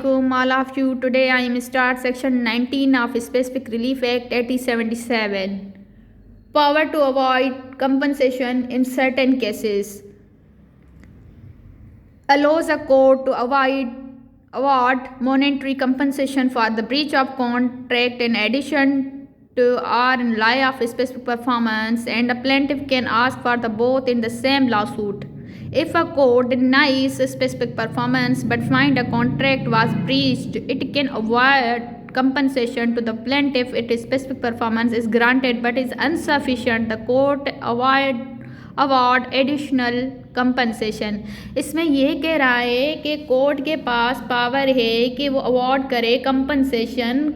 alaikum all of you. Today I am start section 19 of Specific Relief Act 1877. Power to avoid compensation in certain cases. Allows a court to award monetary compensation for the breach of contract in addition to or in lieu of specific performance, and a plaintiff can ask for the both in the same lawsuit. If a court denies specific performance but find a contract was breached, it can award compensation to the plaintiff if specific performance is granted but is insufficient. The court award additional compensation. इसमें यह कह रहा है कि court के पास power है कि वो अवार्ड करे कंपनसेशन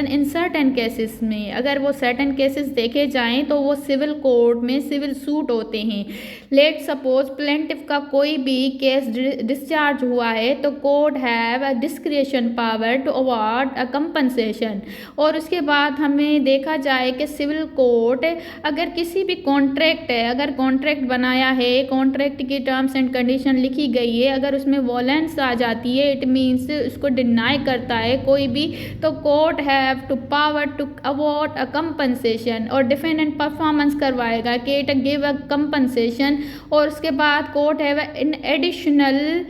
इन सर्टेन केसेस में। अगर वो सर्टेन केसेस देखे जाएं तो वो सिविल कोर्ट में सिविल सूट होते हैं। लेट सपोज प्लेंटिफ का कोई भी केस डिस्चार्ज हुआ है तो court have a discretion power to award a compensation. और उसके बाद हमें देखा जाए कि सिविल कोर्ट अगर किसी भी कॉन्ट्रैक्ट है, अगर कॉन्ट्रैक्ट बनाया है, कॉन्ट्रैक्ट की टर्म्स एंड कंडीशन लिखी गई है, अगर उसमें वॉलेंस आ जाती है, इट मीन्स उसको डिनाई करता है कोई भी, तो court have to power to award a compensation और डिफेंडेंट परफॉर्मेंस करवाएगा कि इट गिव अ कंपनसेशन। और उसके बाद court have in additional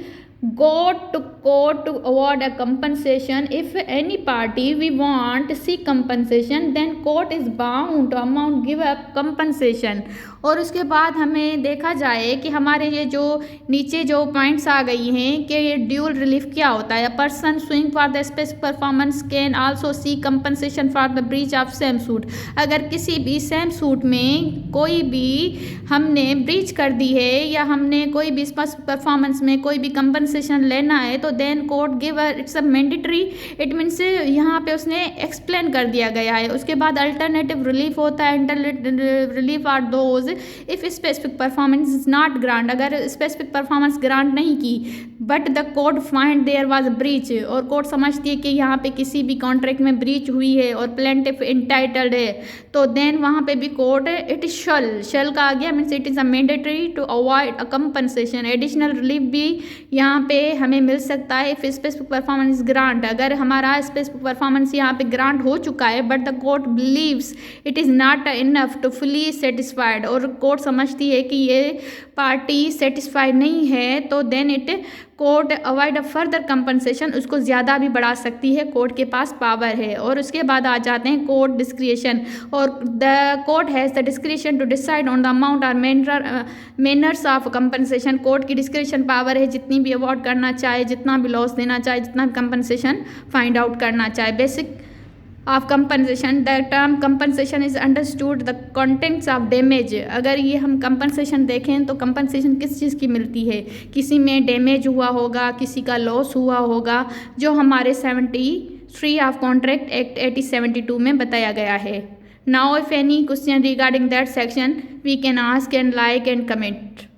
go to court to award a compensation. If any party we want to seek compensation, then court is bound to amount give up compensation. और उसके बाद हमें देखा जाए कि हमारे ये जो नीचे जो पॉइंट्स आ गई हैं कि ये ड्यूल रिलीफ क्या होता है। A person sewing for the specific performance can also seek compensation for the breach of same suit. अगर किसी भी सेम सूट में कोई भी हमने ब्रीच कर दी है या हमने कोई भी स्पेसिफिक परफॉर्मेंस में कोई भी कंपनसेशन लेना है तो then court give it's a mandatory. It means यहाँ पे उसने एक्सप्लेन कर दिया गया है। उसके बाद अल्टरनेटिव रिलीफ होता है। Alternative relief are those if specific performance is not grant. अगर स्पेसिफिक परफॉर्मेंस ग्रांट नहीं की but the court find there was breach, और कोर्ट समझती है कि यहाँ पे किसी भी कॉन्ट्रैक्ट में ब्रीच हुई है और प्लेंटिफ इंटाइटल्ड है, तो देन वहाँ पे भी कोर्ट इट इज शल का आ गया, means it is a mandatory to avoid a compensation. Additional relief भी यहाँ पे हमें मिल सकता है इफ स्पेसिफिक परफॉर्मेंस ग्रांट। अगर हमारा स्पेसिफिक परफॉर्मेंस यहाँ पे ग्रांट हो चुका है but the court believes it is not enough to fully satisfied, और कोर्ट समझती है कि ये पार्टी सेटिस्फाइड नहीं है, तो then it court avoid a further compensation, उसको ज़्यादा भी बढ़ा सकती है, कोर्ट के पास पावर है। और उसके बाद आ जाते हैं कोर्ट डिस्क्रिशन। और the court has the discretion to decide on the amount और मैनर्स ऑफ कंपनसेशन। कोर्ट की डिस्क्रिशन पावर है जितनी भी अवॉर्ड करना चाहे, जितना भी लॉस देना चाहे, जितना भी कंपनसेशन फाइंड आउट करना चाहे। Basic of compensation, the term compensation is understood the contents of damage. अगर ये हम कंपनसेशन देखें तो कंपनसेशन किस चीज़ की मिलती है, किसी में डैमेज हुआ होगा, किसी का लॉस हुआ होगा, जो हमारे 73 ऑफ कॉन्ट्रैक्ट एक्ट 1872 में बताया गया है। Now if any question regarding that section we can ask and like and comment.